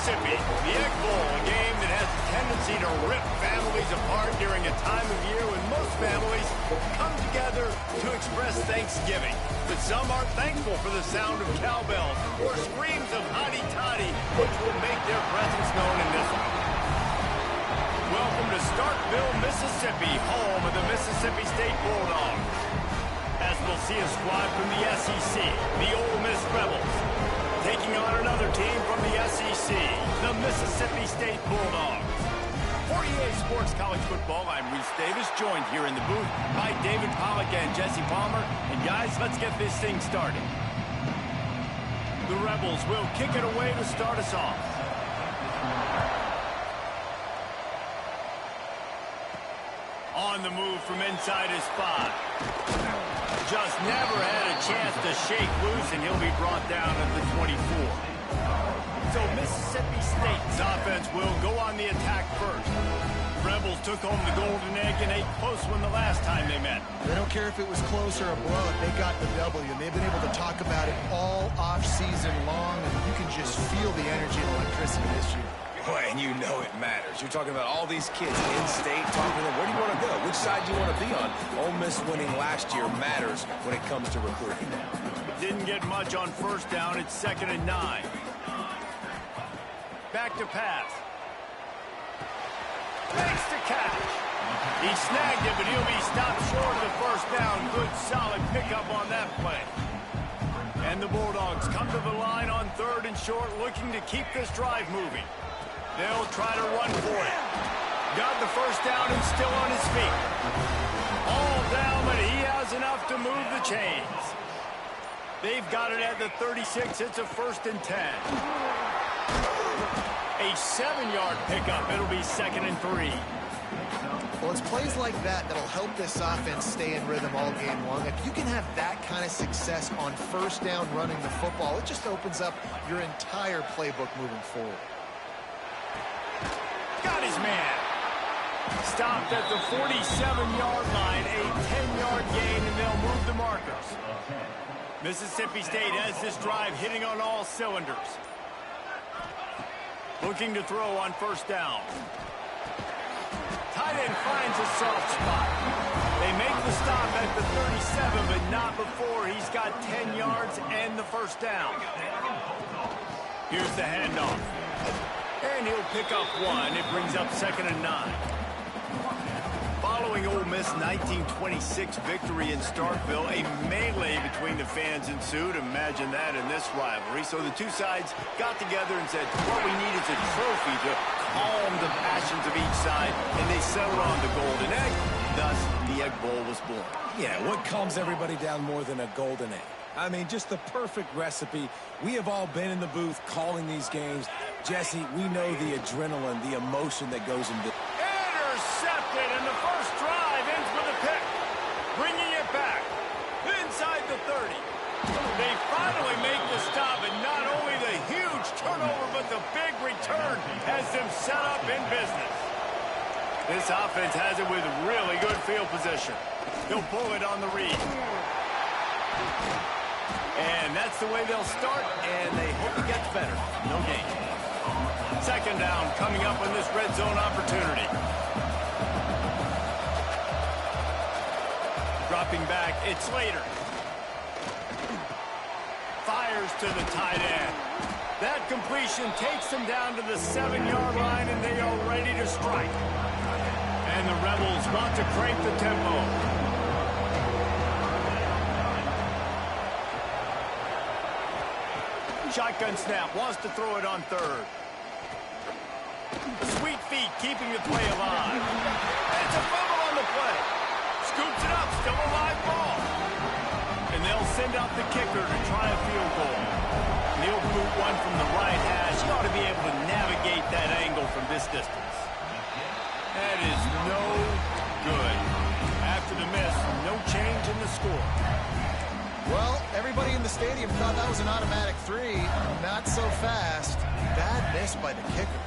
Mississippi. The Egg Bowl, a game that has a tendency to rip families apart during a time of year when most families come together to express Thanksgiving. But some aren't thankful for the sound of cowbells or screams of hotty-toddy, which will make their presence known in this one. Welcome to Starkville, Mississippi, home of the Mississippi State Bulldogs. As we'll see a squad from the SEC, the Ole Miss Rebels, taking on another team from the SEC, the Mississippi State Bulldogs. For EA Sports College Football, I'm Reese Davis, joined here in the booth by David Pollack and Jesse Palmer. And guys, let's get this thing started. The Rebels will kick it away to start us off. On the move from inside his spot. Just never had a chance to shake loose, and he'll be brought down at the 24. So Mississippi State's offense will go on the attack first. Rebels took home the golden egg in a close one the last time they met. They don't care if it was close or a blowout. They got the W, and they've been able to talk about it all off-season long, and you can just feel the energy and electricity this year. Boy, and you know it matters. You're talking about all these kids in-state, talking to them. Where do you want to go? Which side do you want to be on? Ole Miss winning last year matters when it comes to recruiting. Didn't get much on first down. It's 2nd and 9. Back to pass. Makes the catch. He snagged it, but he'll be stopped short of the first down. Good, solid pickup on that play. And the Bulldogs come to the line on 3rd and short, looking to keep this drive moving. They'll try to run for it. Got the first down and still on his feet. All down, but he has enough to move the chains. They've got it at the 36. It's a 1st and 10. A 7-yard pickup. It'll be 2nd and 3. Well, it's plays like that that'll help this offense stay in rhythm all game long. If you can have that kind of success on first down running the football, it just opens up your entire playbook moving forward. Got his man. Stopped at the 47-yard line, a 10-yard gain, and they'll move the markers. Mississippi State has this drive hitting on all cylinders. Looking to throw on first down. Tight end finds a soft spot. They make the stop at the 37, but not before he's got 10 yards and the first down. Here's the handoff. And he'll pick up 1. It brings up 2nd and 9. Following Ole Miss' 1926 victory in Starkville, a melee between the fans ensued. Imagine that in this rivalry. So the two sides got together and said, what we need is a trophy to calm the passions of each side, and they settled on the golden egg. Thus, the Egg Bowl was born. Yeah, what calms everybody down more than a golden egg? I mean, just the perfect recipe. We have all been in the booth calling these games. Jesse, we know the adrenaline, the emotion that goes into it. Intercepted, and the first drive ends with a pick. Bringing it back inside the 30. They finally make the stop, and not only the huge turnover, but the big return has them set up in business. This offense has it with really good field position. He'll pull it on the read. And that's the way they'll start, and they hope it gets better. No gain. 2nd down coming up on this red zone opportunity. Dropping back, it's Slater. Fires to the tight end. That completion takes them down to the 7-yard line, and they are ready to strike. And the Rebels want to crank the tempo. Shotgun snap, wants to throw it on 3rd. Sweet feet keeping the play alive. It's a fumble on the play. Scoops it up, still a live ball. And they'll send out the kicker to try a field goal. He'll boot one from the right hash. He ought to be able to navigate that angle from this distance. That is no good. After the miss, no change in the score. Well, everybody in the stadium thought that was an automatic 3. Not so fast. Bad miss by the kicker.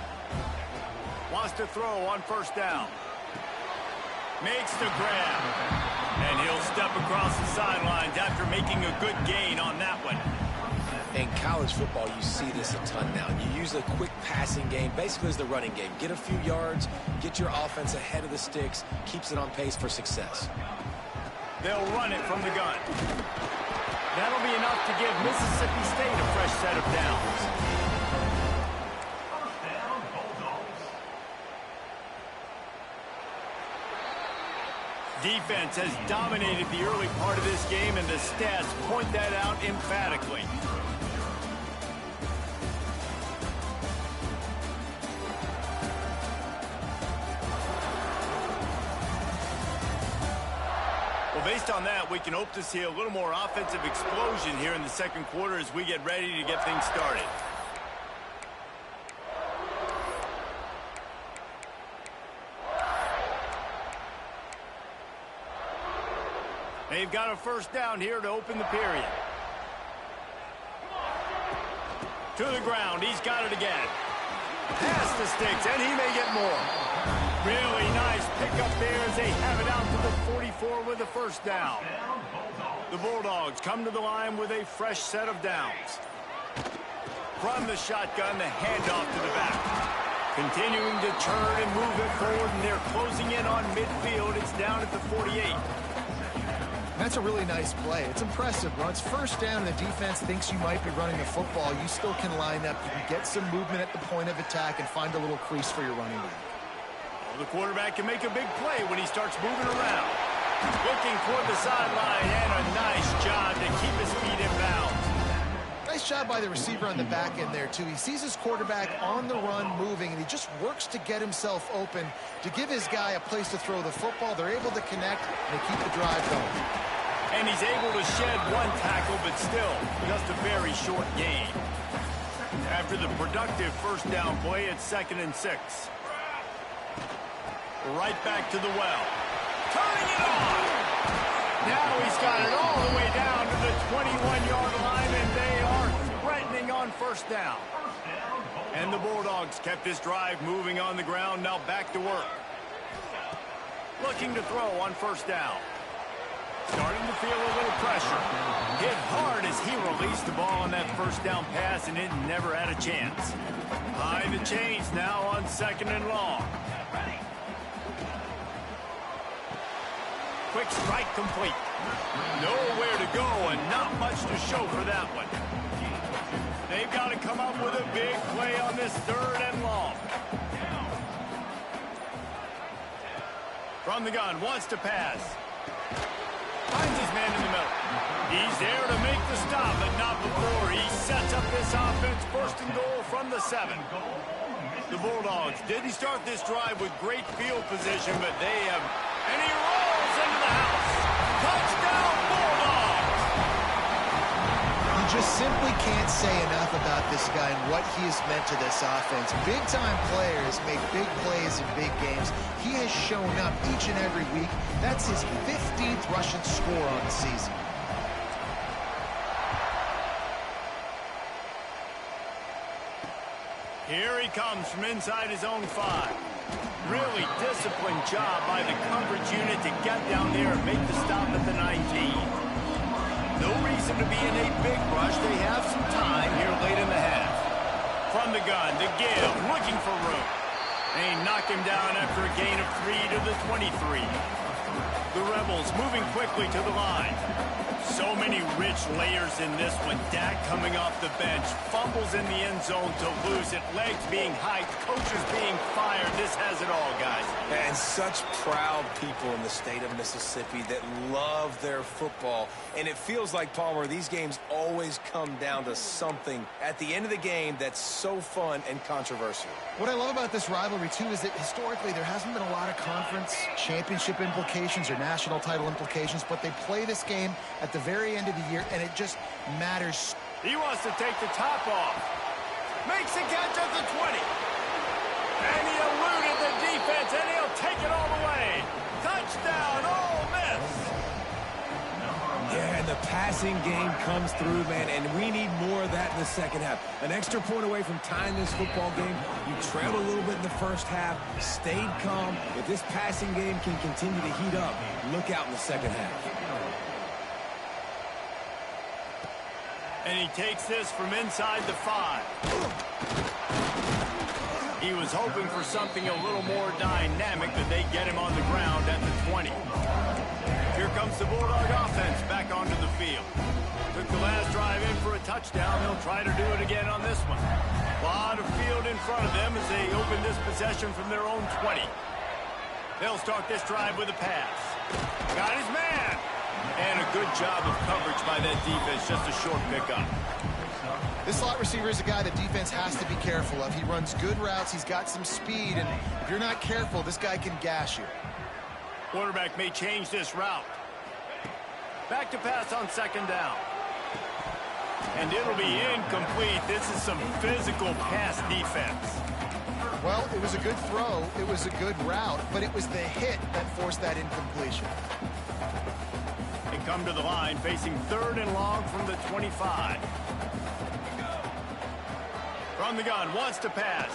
Wants to throw on first down. Makes the grab. And he'll step across the sidelines after making a good gain on that one. In college football, you see this a ton now. You use a quick passing game, basically as the running game. Get a few yards, get your offense ahead of the sticks, keeps it on pace for success. They'll run it from the gun. That'll be enough to give Mississippi State a fresh set of downs. Defense has dominated the early part of this game, and the stats point that out emphatically. Well, based on that, we can hope to see a little more offensive explosion here in the second quarter as we get ready to get things started. They've got a first down here to open the period. To the ground. He's got it again. Past the sticks, and he may get more. Really nice pickup there as they have it out to the 44 with a first down. The Bulldogs come to the line with a fresh set of downs. From the shotgun, the handoff to the back. Continuing to turn and move it forward, and they're closing in on midfield. It's down at the 48. That's a really nice play. It's impressive. When it's first down and the defense thinks you might be running the football, you still can line up. You can get some movement at the point of attack and find a little crease for your running back. Well, the quarterback can make a big play when he starts moving around. Looking toward the sideline, and a nice job to keep his feet in bounds. Nice job by the receiver on the back end there, too. He sees his quarterback on the run moving, and he just works to get himself open to give his guy a place to throw the football. They're able to connect, and they keep the drive going. And he's able to shed one tackle, but still just a very short gain. After the productive first down play, it's 2nd and 6. Right back to the well. Turning it on! Now he's got it all the way down to the 21-yard line, and they are threatening on first down. And the Bulldogs kept this drive moving on the ground, now back to work. Looking to throw on first down. Starting to feel a little pressure. Hit hard as he released the ball on that first down pass, and it never had a chance. High the chains now on 2nd and long. Quick strike complete. Nowhere to go and not much to show for that one. They've got to come up with a big play on this 3rd and long. From the gun, wants to pass. Finds his man in the middle. He's there to make the stop, but not before he sets up this offense. 1st and goal from the 7. The Bulldogs didn't start this drive with great field position, but they have... And he rolls into the house. Touchdown, Bulldogs! You just simply can't say enough about this guy and what he has meant to this offense. Big-time players make big plays in big games. He has shown up each and every week. That's his 15th rushing score on the season. Here he comes from inside his own 5. Really disciplined job by the coverage unit to get down there and make the stop at the 19. No reason to be in a big rush. They have some time here late in the half. From the gun, the give, looking for room. They knock him down after a gain of 3 to the 23. The Rebels moving quickly to the line. So many rich layers in this one. Dak coming off the bench. Fumbles in the end zone to lose it. Legs being hiked. Coaches being fired. This has it all, guys. And such proud people in the state of Mississippi that love their football. And it feels like, Palmer, these games always come down to something at the end of the game that's so fun and controversial. What I love about this rivalry, too, is that historically there hasn't been a lot of conference championship implications or national title implications, but they play this game at the very end of the year, and it just matters. He wants to take the top off. Makes a catch at the 20. And he eluded the defense, and he'll take it all the way. Touchdown, Ole Miss. Yeah, and the passing game comes through, man, and we need more of that in the second half. An extra point away from tying this football game. You trailed a little bit in the first half, stayed calm. If this passing game can continue to heat up, look out in the second half. And he takes this from inside the 5. He was hoping for something a little more dynamic, but they get him on the ground at the 20. Here comes the Bulldog offense back onto the field. Took the last drive in for a touchdown. They'll try to do it again on this one. A lot of field in front of them as they open this possession from their own 20. They'll start this drive with a pass. Got his man. And a good job of coverage by that defense. Just a short pickup. This slot receiver is a guy the defense has to be careful of. He runs good routes. He's got some speed. And if you're not careful, this guy can gash you. Quarterback may change this route. Back to pass on second down. And it'll be incomplete. This is some physical pass defense. Well, it was a good throw. It was a good route. But it was the hit that forced that incompletion. They come to the line facing 3rd and long from the 25. From the gun, wants to pass.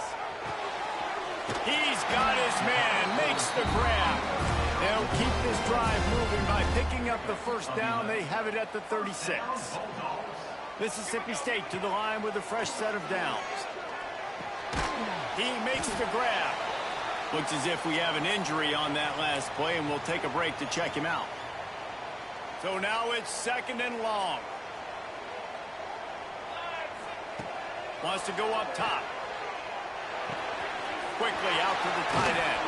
He's got his man, makes the grab. They'll keep this drive moving by picking up the first down. They have it at the 36. Mississippi State to the line with a fresh set of downs. He makes the grab. Looks as if we have an injury on that last play, and we'll take a break to check him out. So now it's 2nd and long. Wants to go up top. Quickly out to the tight end.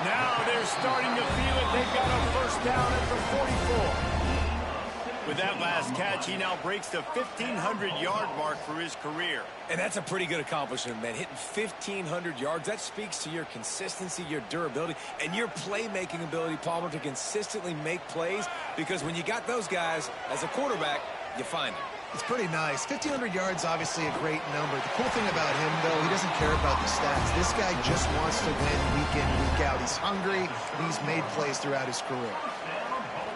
Now they're starting to feel it. They've got a first down at the 44. With that last catch, he now breaks the 1,500-yard mark for his career. And that's a pretty good accomplishment, man. Hitting 1,500 yards, that speaks to your consistency, your durability, and your playmaking ability, Palmer, to consistently make plays. Because when you got those guys, as a quarterback, you find them. It's pretty nice. 1,500 yards, obviously a great number. The cool thing about him, though, he doesn't care about the stats. This guy just wants to win week in, week out. He's hungry, and he's made plays throughout his career.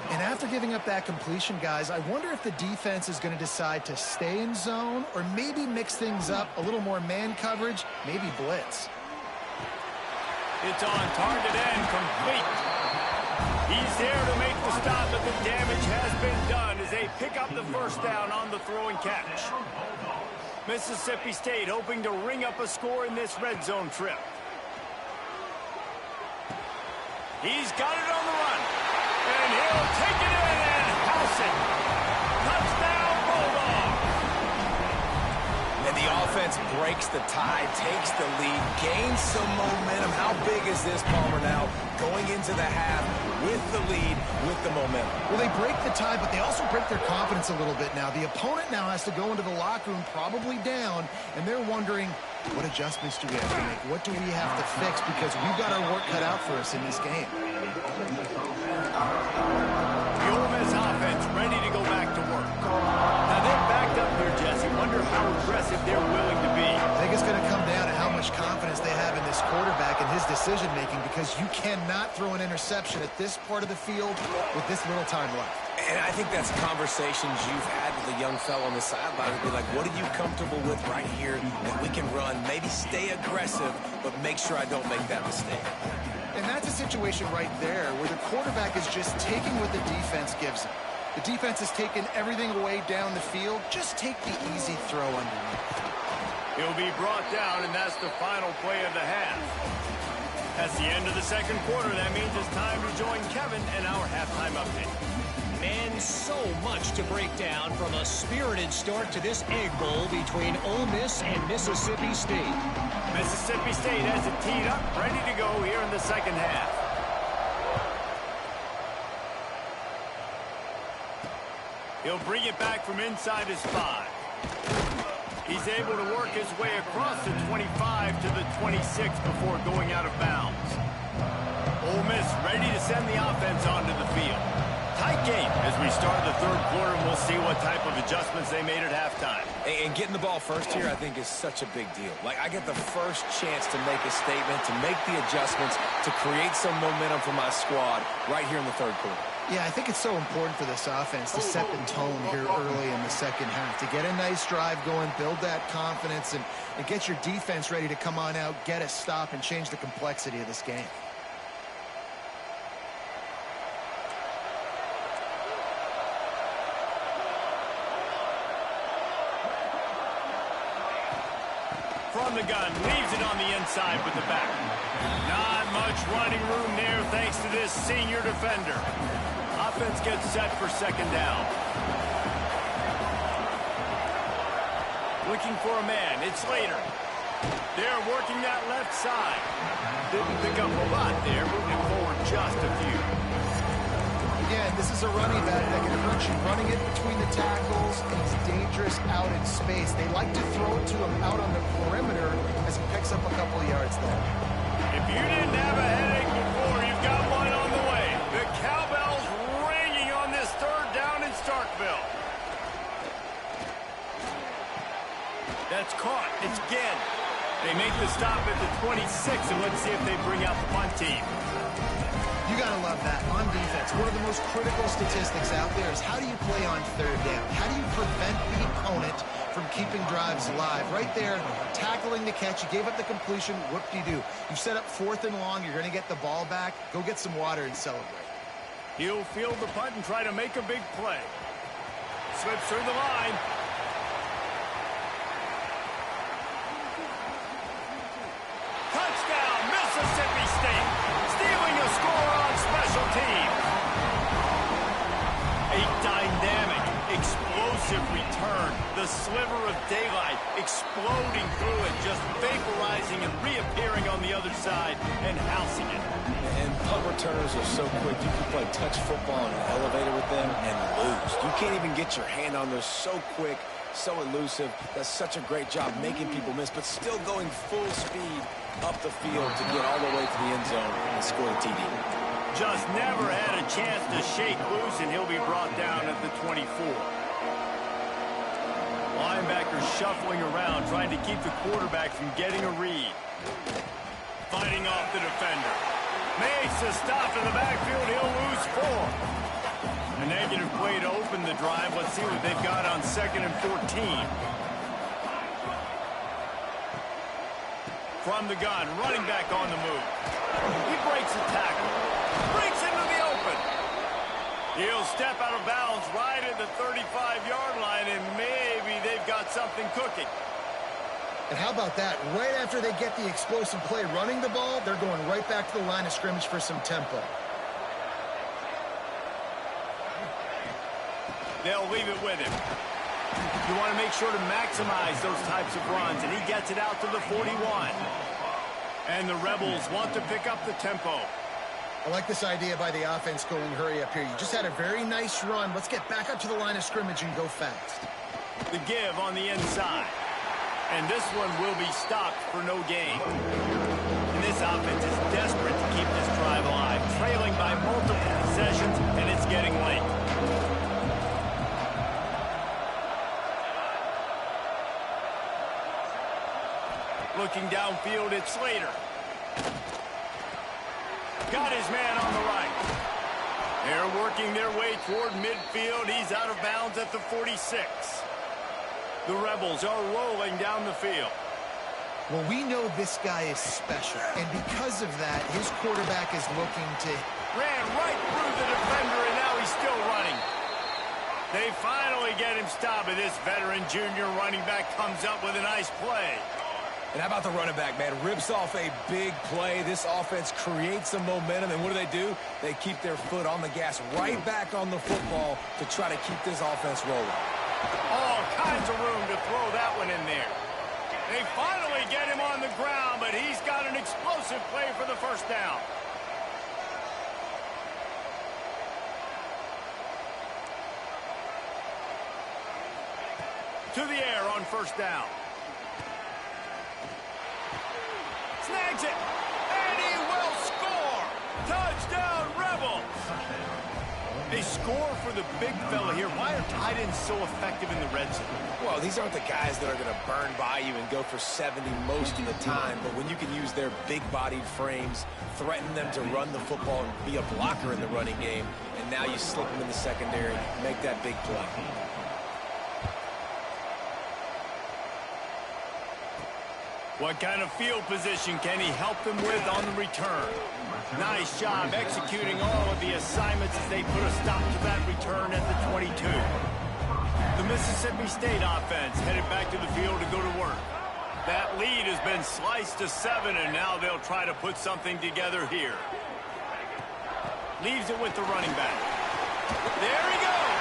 And after giving up that completion, guys, I wonder if the defense is going to decide to stay in zone or maybe mix things up, a little more man coverage, maybe blitz. It's on target and complete. He's there to make the stop, but the damage has been done as they pick up the first down on the throw and catch. Mississippi State hoping to ring up a score in this red zone trip. He's got it on the run. And he'll take it in and house it. Touchdown, Bulldog. And the offense breaks the tie, takes the lead, gains some momentum. How big is this, Palmer, now going into the half with the lead, with the momentum? Well, they break the tie, but they also break their confidence a little bit now. The opponent now has to go into the locker room probably down, and they're wondering, what adjustments do we have to make? What do we have to fix? Because we've got our work cut out for us in this game. The Ole Miss offense ready to go back to work. Now they're backed up here, Jesse. Wonder how aggressive they're willing to be. I think it's going to come down to how much confidence they have in this quarterback and his decision-making, because you cannot throw an interception at this part of the field with this little time left. And I think that's conversations you've had with a young fellow on the sideline. Be like, what are you comfortable with right here that we can run? Maybe stay aggressive, but make sure I don't make that mistake. And that's a situation right there where the quarterback is just taking what the defense gives him. The defense has taken everything away down the field. Just take the easy throw underneath. He'll be brought down, and that's the final play of the half. That's the end of the second quarter. That means it's time to join Kevin and our halftime update. And so much to break down from a spirited start to this Egg Bowl between Ole Miss and Mississippi State. Mississippi State has it teed up, ready to go here in the second half. He'll bring it back from inside his 5. He's able to work his way across the 25 to the 26 before going out of bounds. Ole Miss ready to send the offense onto the field. Tight game as we start the third quarter, and we'll see what type of adjustments they made at halftime. And getting the ball first here, I think, is such a big deal. Like, I get the first chance to make a statement, to make the adjustments, to create some momentum for my squad right here in the third quarter. Yeah, I think it's so important for this offense to set the tone here early in the second half, to get a nice drive going, build that confidence, and get your defense ready to come on out, get a stop, and change the complexity of this game. From the gun, leaves it on the inside with the back. Not much running room there thanks to this senior defender. Offense gets set for second down. Looking for a man. It's Slater. They're working that left side. Didn't pick up a lot there, moving forward just a few. Again, this is a running back that can hurt you. Running it between the tackles, and he's dangerous out in space. They like to throw it to him out on the perimeter as he picks up a couple of yards there. If you didn't have a headache before, you've got one on the way. The cowbell's ringing on this third down in Starkville. That's caught. It's Ginn. They make the stop at the 26, and let's see if they bring out the punt team. You got to love that. On defense, one of the most critical statistics out there is how do you play on third down? How do you prevent the opponent from keeping drives alive? Right there, tackling the catch. You gave up the completion. What do you do? You set up 4th and long. You're going to get the ball back. Go get some water and celebrate. He'll field the punt and try to make a big play. Slips through the line. Touchdown, Mississippi State. Stealing a score on special teams. A dynamic, explosive return. The sliver of daylight exploding through it, just vaporizing and reappearing on the other side and housing it. And punt returners are so quick. You can play touch football in an elevator with them and lose. You can't even get your hand on those. So quick, so elusive. Does such a great job making people miss, but still going full speed up the field to get all the way to the end zone and score the TD. Just never had a chance to shake loose, and he'll be brought down at the 24. Linebackers shuffling around, trying to keep the quarterback from getting a read. Fighting off the defender. Makes a stop in the backfield. He'll lose 4. A negative play to open the drive. Let's see what they've got on 2nd and 14. From the gun, running back on the move. He breaks a tackle. Breaks into the open. He'll step out of bounds right at the 35-yard line, and maybe they've got something cooking. And how about that? Right after they get the explosive play running the ball, they're going right back to the line of scrimmage for some tempo. They'll leave it with him. You want to make sure to maximize those types of runs, and he gets it out to the 41. And the Rebels want to pick up the tempo. I like this idea by the offense going hurry up here. You just had a very nice run. Let's get back up to the line of scrimmage and go fast. The give on the inside. And this one will be stopped for no gain. And this offense is desperate to keep this drive alive, trailing by multiple possessions, and it's getting late. Looking downfield, it's Slater. Got his man on the right. They're working their way toward midfield. He's out of bounds at the 46. The Rebels are rolling down the field. Well, we know this guy is special, and because of that, his quarterback is looking to... Ran right through the defender, and now he's still running. They finally get him stopped, and this veteran junior running back comes up with a nice play. And how about the running back, man? Rips off a big play. This offense creates some momentum, and what do? They keep their foot on the gas right back on the football to try to keep this offense rolling. All kinds of room to throw that one in there. They finally get him on the ground, but he's got an explosive play for the first down. To the air on first down. Snags it, and he will score! Touchdown, Rebels! They score for the big fella here. Why are tight ends so effective in the red zone? Well, these aren't the guys that are going to burn by you and go for 70 most of the time, but when you can use their big-bodied frames, threaten them to run the football and be a blocker in the running game, and now you slip them in the secondary, make that big play. What kind of field position can he help them with on the return? Nice job executing all of the assignments as they put a stop to that return at the 22. The Mississippi State offense headed back to the field to go to work. That lead has been sliced to 7, and now they'll try to put something together here. Leaves it with the running back. There he goes.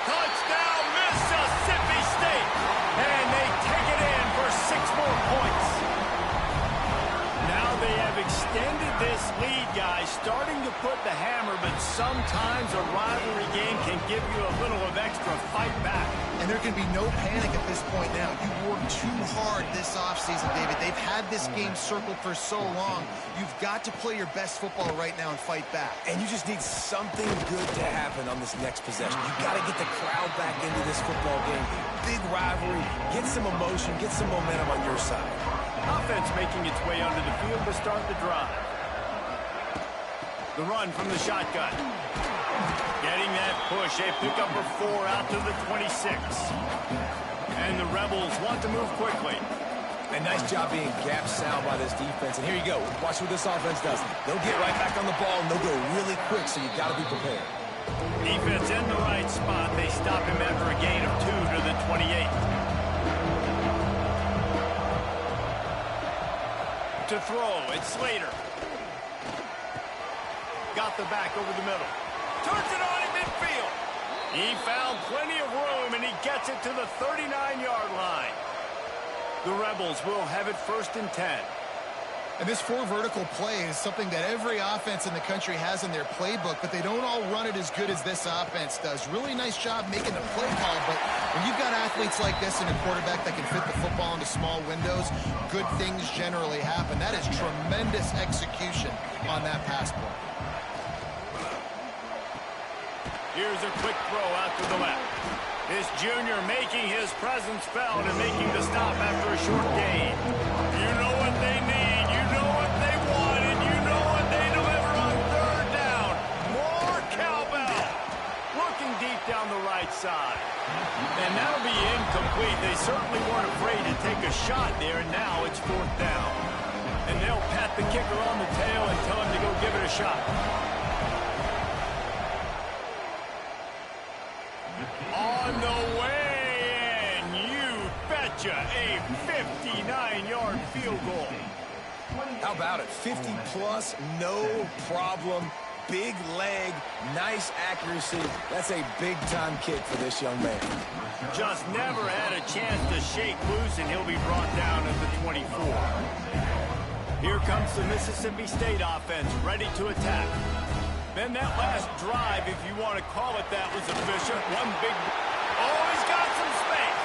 Touchdown, Mississippi State. And they take it in for 6 more points. Now they have extended this lead, guys, starting to put the hammer, but sometimes a rivalry game can give you a little of extra fight back. And there can be no panic at this point now. You worked too hard this offseason, David. They've had this game circled for so long. You've got to play your best football right now and fight back. And you just need something good to happen on this next possession. You've got to get the crowd back into this football game. Big rivalry. Get some emotion. Get some momentum on your side. Offense making its way onto the field to start the drive. The run from the shotgun. Getting that push. A pickup of 4 out to the 26. And the Rebels want to move quickly. A nice job being gap sound by this defense. And here you go. Watch what this offense does. They'll get right back on the ball, and they'll go really quick, so you got to be prepared. Defense in the right spot. They stop him after a gain of 2 to the 28. To throw, it's Slater. Got the back over the middle. Turns it on in midfield. He found plenty of room, and he gets it to the 39-yard line. The Rebels will have it 1st and 10. And this 4 vertical play is something that every offense in the country has in their playbook, but they don't all run it as good as this offense does. Really nice job making the play call, but when you've got athletes like this and a quarterback that can fit the football into small windows, good things generally happen. That is tremendous execution on that pass play. Here's a quick throw out to the left. This junior making his presence felt and making the stop after a short gain. You know what they need, you know what they want, and you know what they deliver on 3rd down. More cowbell. Looking deep down the right side. And that'll be incomplete. They certainly weren't afraid to take a shot there, and now it's 4th down. And they'll pat the kicker on the tail and tell him to go give it a shot. On the way, and you betcha, a 59-yard field goal. How about it? 50-plus, no problem. Big leg, nice accuracy. That's a big-time kick for this young man. Just never had a chance to shake loose, and he'll be brought down at the 24. Here comes the Mississippi State offense, ready to attack. Then that last drive, if you want to call it that, was efficient. One big... Oh, he's got some space.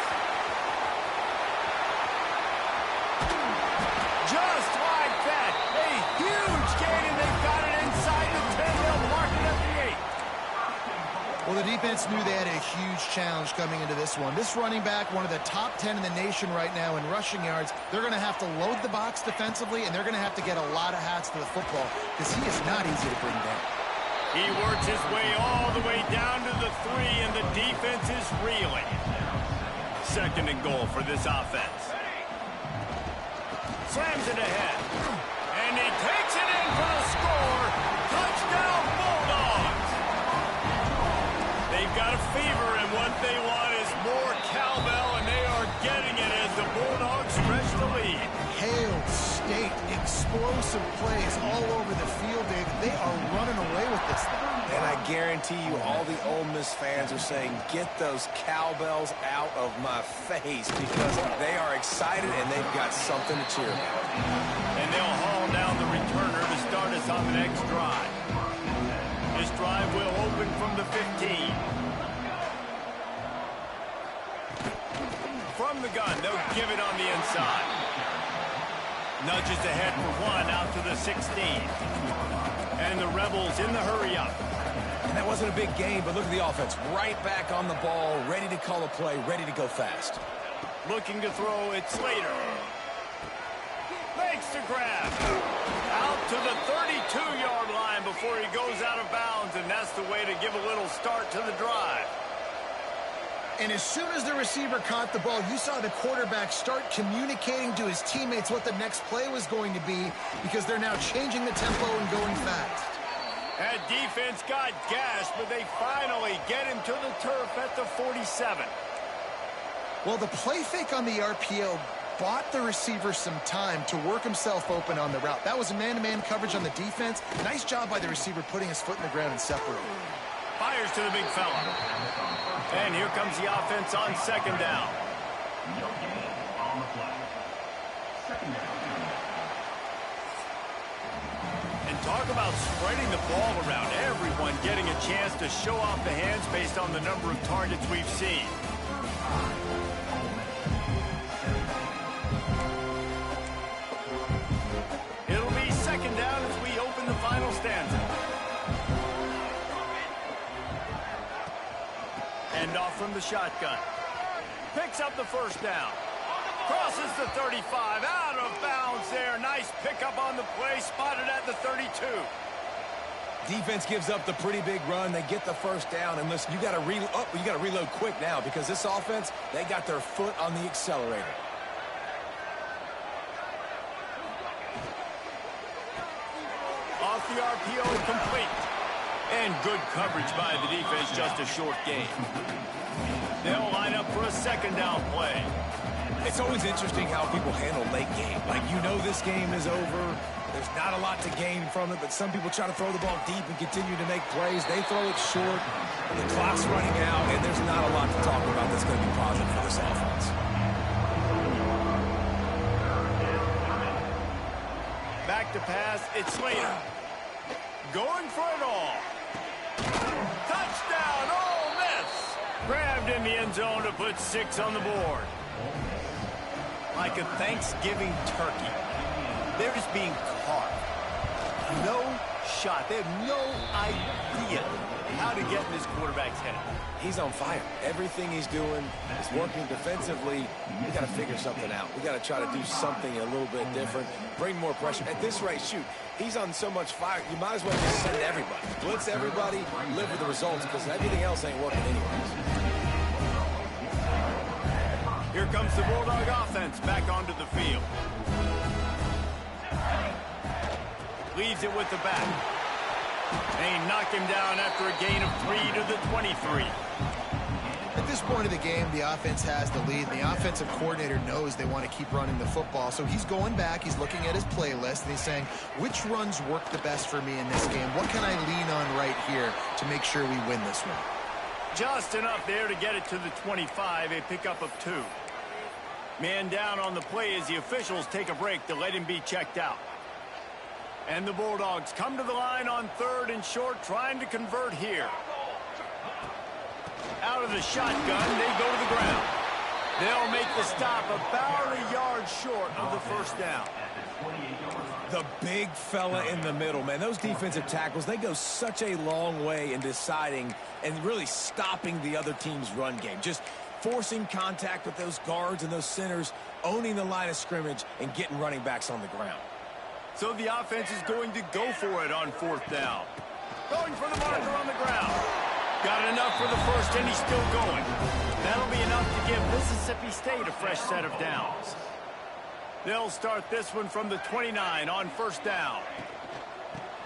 Just like that. A huge gain, and they've got it inside the 10. They'll mark it at the 8. Well, the defense knew they had a huge challenge coming into this one. This running back, one of the top 10 in the nation right now in rushing yards, they're going to have to load the box defensively, and they're going to have to get a lot of hats to the football because he is not easy to bring down. He works his way all the way down to the 3, and the defense is reeling. 2nd and goal for this offense. Slams it ahead. And he takes it in for the score. Touchdown, Bulldogs. They've got a fever, and what they want is more cowbell, and they are getting it as the Bulldogs stretch the lead. Hail State, explosive plays all over the field, David. They are running away with this thing. And I guarantee you all the Ole Miss fans are saying, get those cowbells out of my face, because they are excited and they've got something to cheer about. And they'll haul down the returner to start us on the next drive. This drive will open from the 15. From the gun, they'll give it on the inside. Nudges ahead for 1 out to the 16. And the Rebels in the hurry up. And that wasn't a big game, but look at the offense. Right back on the ball, ready to call a play, ready to go fast. Looking to throw, it's Slater. Makes the grab. Out to the 32-yard line before he goes out of bounds, and that's the way to give a little start to the drive. And as soon as the receiver caught the ball, you saw the quarterback start communicating to his teammates what the next play was going to be because they're now changing the tempo and going fast. That defense got gashed, but they finally get him to the turf at the 47. Well, the play fake on the RPO bought the receiver some time to work himself open on the route. That was a man-to-man coverage on the defense. Nice job by the receiver putting his foot in the ground and separating. Fires to the big fella. And here comes the offense on second down. And talk about spreading the ball around. Everyone getting a chance to show off the hands based on the number of targets we've seen. It'll be second down as we open the final stanza. End off from the shotgun. Picks up the first down. Crosses the 35. Out of bounds there. Nice pickup on the play. Spotted at the 32. Defense gives up the pretty big run. They get the first down. And listen, you got to reload quick now because this offense, they got their foot on the accelerator. Off the RPO, complete. And good coverage by the defense, just a short gain. They'll line up for a second down play. It's always interesting how people handle late game. Like, you know this game is over. There's not a lot to gain from it, but some people try to throw the ball deep and continue to make plays. They throw it short. The clock's running out, and there's not a lot to talk about that's going to be positive for this offense. Back to pass, it's Slater. Going for it all. Touchdown, Ole Miss! Grabbed in the end zone to put 6 on the board. Like a Thanksgiving turkey, they're just being carved. No shot. They have no idea how to get in this quarterback's head. He's on fire. Everything he's doing is working defensively. We got to figure something out. We got to try to do something a little bit different, bring more pressure. At this rate, shoot, he's on so much fire, you might as well just send everybody. Blitz everybody, live with the results, because everything else ain't working anyways. Here comes the Bulldog offense back onto the field. Leaves it with the back. They knock him down after a gain of 3 to the 23. At this point of the game, the offense has the lead, and the offensive coordinator knows they want to keep running the football. So he's going back, he's looking at his playlist, and he's saying, which runs work the best for me in this game? What can I lean on right here to make sure we win this one? Just enough there to get it to the 25, a pickup of 2. Man down on the play as the officials take a break to let him be checked out. And the Bulldogs come to the line on 3rd and short, trying to convert here. Out of the shotgun, they go to the ground. They'll make the stop about a yard short of the first down. The big fella in the middle, man. Those defensive tackles, they go such a long way in deciding and really stopping the other team's run game. Just forcing contact with those guards and those centers, owning the line of scrimmage, and getting running backs on the ground. So the offense is going to go for it on 4th down. Going for the marker on the ground. Got enough for the first, and he's still going. That'll be enough to give Mississippi State a fresh set of downs. They'll start this one from the 29 on 1st down.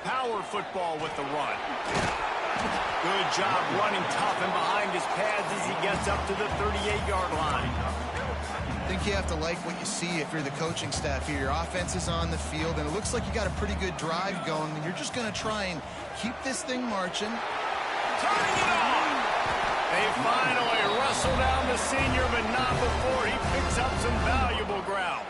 Power football with the run. Good job running tough and behind his pads as he gets up to the 38-yard line. I think you have to like what you see if you're the coaching staff here. Your offense is on the field, and it looks like you got a pretty good drive going, and you're just going to try and keep this thing marching. Turning it on! They finally wrestle down the senior, but not before he picks up some valuable ground.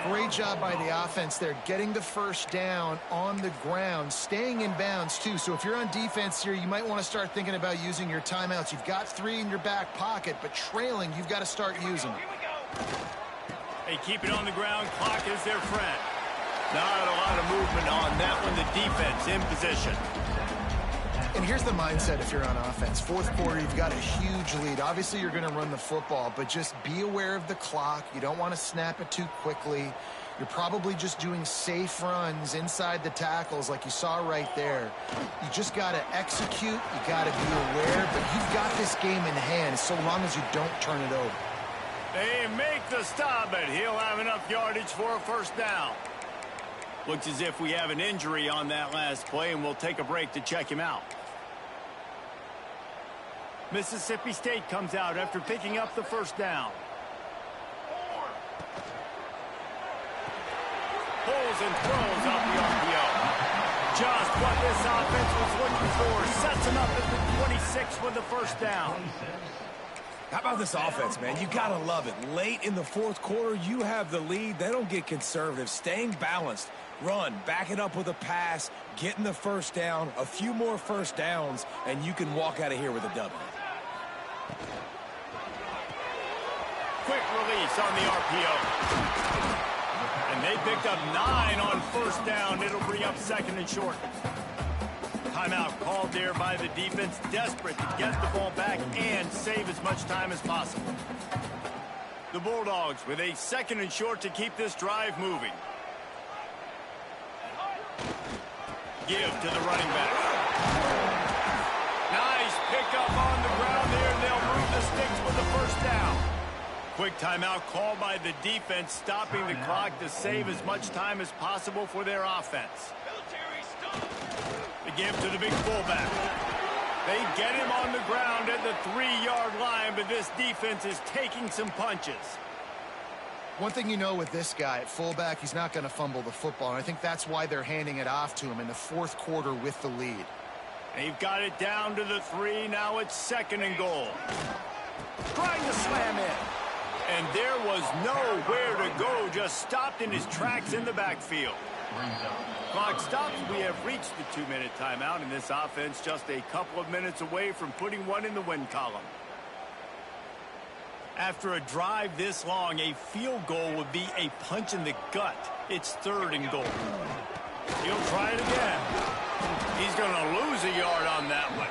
Great job by the offense there, getting the first down on the ground, staying in bounds too. So if you're on defense here, you might want to start thinking about using your timeouts. You've got 3 in your back pocket, but trailing, you've got to start using them. They keep it on the ground. Clock is their friend. Not a lot of movement on that one. The defense in position. And here's the mindset if you're on offense. 4th quarter, you've got a huge lead. Obviously, you're going to run the football, but just be aware of the clock. You don't want to snap it too quickly. You're probably just doing safe runs inside the tackles like you saw right there. You just got to execute. You got to be aware, but you've got this game in hand so long as you don't turn it over. They make the stop, but he'll have enough yardage for a first down. Looks as if we have an injury on that last play, and we'll take a break to check him out. Mississippi State comes out after picking up the first down. Pulls and throws off the RPO. Just what this offense was looking for. Sets him up at the 26 with the first down. How about this offense, man? You got to love it. Late in the fourth quarter, you have the lead. They don't get conservative. Staying balanced. Run, back it up with a pass, getting the first down, a few more first downs, and you can walk out of here with a W. Quick release on the RPO. And they picked up 9 on first down. It'll bring up second and short. Timeout called there by the defense, desperate to get the ball back and save as much time as possible. The Bulldogs with a second and short to keep this drive moving. Give to the running back. Nice pickup on the ground there, and they'll move the sticks with the first down. Quick timeout called by the defense, stopping the clock to save as much time as possible for their offense. The give to the big fullback. They get him on the ground at the 3-yard line, but this defense is taking some punches. One thing you know with this guy at fullback, he's not going to fumble the football, and I think that's why they're handing it off to him in the fourth quarter with the lead. They've got it down to the 3. Now it's second and goal. Trying to slam in. And there was nowhere to go, just stopped in his tracks in the backfield. Clock stops. We have reached the 2-minute timeout, and this offense just a couple of minutes away from putting one in the win column. After a drive this long, a field goal would be a punch in the gut. It's third and goal. He'll try it again. He's going to lose a yard on that one.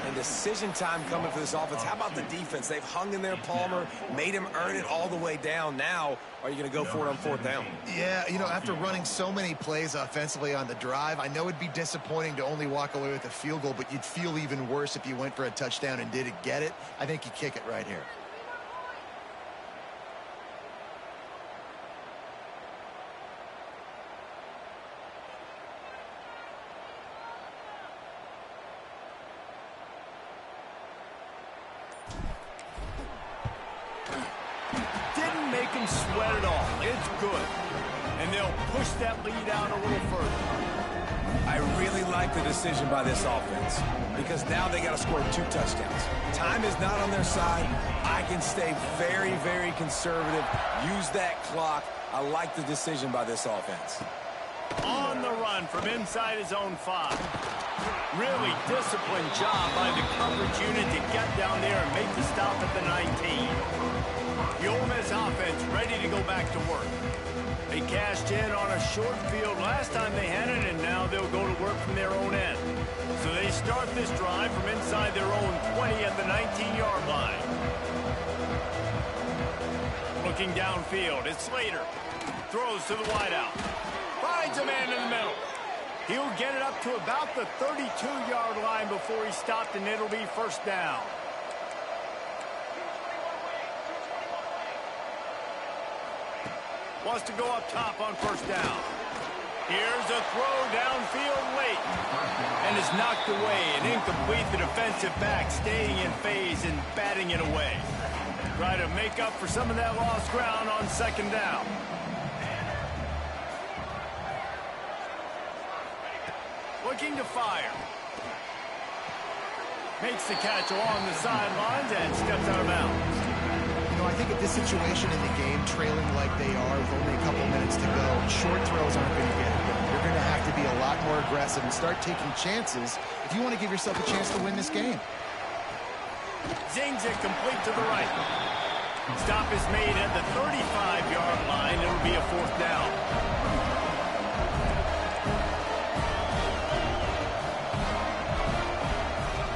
And decision time coming for this offense. How about the defense? They've hung in there, Palmer, made him earn it all the way down. Now, are you going to go for it on fourth down? Yeah, you know, after running so many plays offensively on the drive, I know it'd be disappointing to only walk away with a field goal, but you'd feel even worse if you went for a touchdown and didn't get it. I think you kick it right here. Make him sweat it all. It's good. And they'll push that lead out a little further. I really like the decision by this offense because now they got to score 2 touchdowns. Time is not on their side. I can stay very, very conservative. Use that clock. I like the decision by this offense. On the run from inside his own 5. Really disciplined job by the coverage unit to get down there and make the stop at the 19. The Ole Miss offense ready to go back to work. They cashed in on a short field last time they had it, and now they'll go to work from their own end. So they start this drive from inside their own 20 at the 19-yard line. Looking downfield, it's Slater. Throws to the wideout. Finds a man in the middle. He'll get it up to about the 32-yard line before he stopped, and it'll be first down. Wants to go up top on first down. Here's a throw downfield late. And is knocked away and incomplete. The defensive back staying in phase and batting it away. Try to make up for some of that lost ground on second down. Looking to fire. Makes the catch along the sidelines and steps out of bounds. You know, I think at this situation in the game, trailing like they are with only a couple minutes to go, short throws aren't going to get it done. You're going to have to be a lot more aggressive and start taking chances if you want to give yourself a chance to win this game. Zings it complete to the right. Stop is made at the 35-yard line. It'll be a fourth down.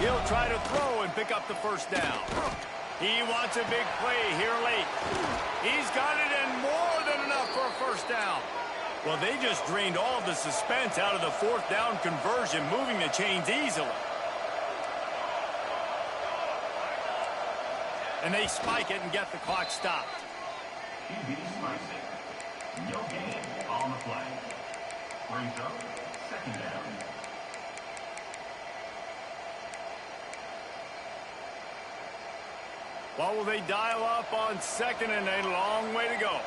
He'll try to throw and pick up the first down. He wants a big play here late. He's got it and more than enough for a first down. Well, they just drained all of the suspense out of the fourth down conversion, moving the chains easily. And they spike it and get the clock stopped. No gain on the play. Brings up second down. What will they dial up on second and a long way to go?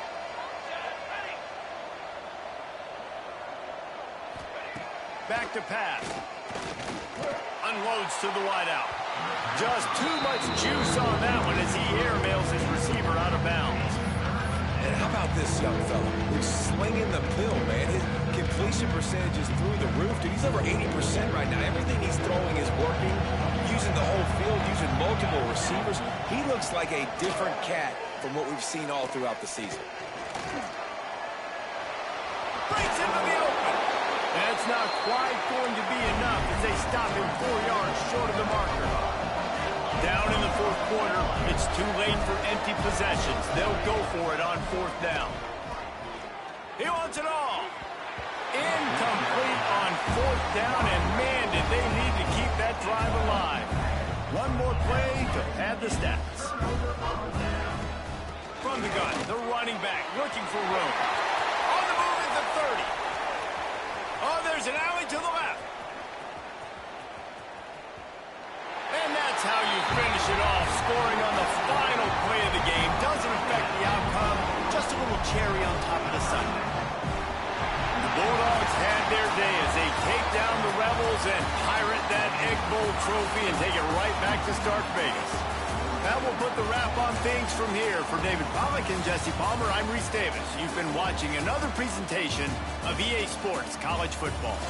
Back to pass. Unloads to the wideout. Just too much juice on that one as he airmails his receiver out of bounds. And how about this young fella? He's slinging the pill, man. His completion percentage is through the roof. Dude, he's over 80% right now. Everything he's throwing is working. Using the whole field, using multiple receivers. He looks like a different cat from what we've seen all throughout the season. Breaks into the open. That's not quite going to be enough as they stop him 4 yards short of the marker. Down in the fourth quarter, it's too late for empty possessions. They'll go for it on fourth down. He wants it all. Incomplete on fourth down, and man, did they need to keep that drive alive. One more play to pad the stats. From the gun, the running back looking for room. On the move at the 30. Oh, there's an alley to the left. And that's how you finish it off, scoring on the final play of the game. Doesn't affect the outcome, just a little cherry on top of the sundae. The Bulldogs had their day as they take down the Rebels and pirate that Egg Bowl trophy and take it right back to Stark Vegas. That will put the wrap on things from here. For David Pollack and Jesse Palmer, I'm Reese Davis. You've been watching another presentation of EA Sports College Football.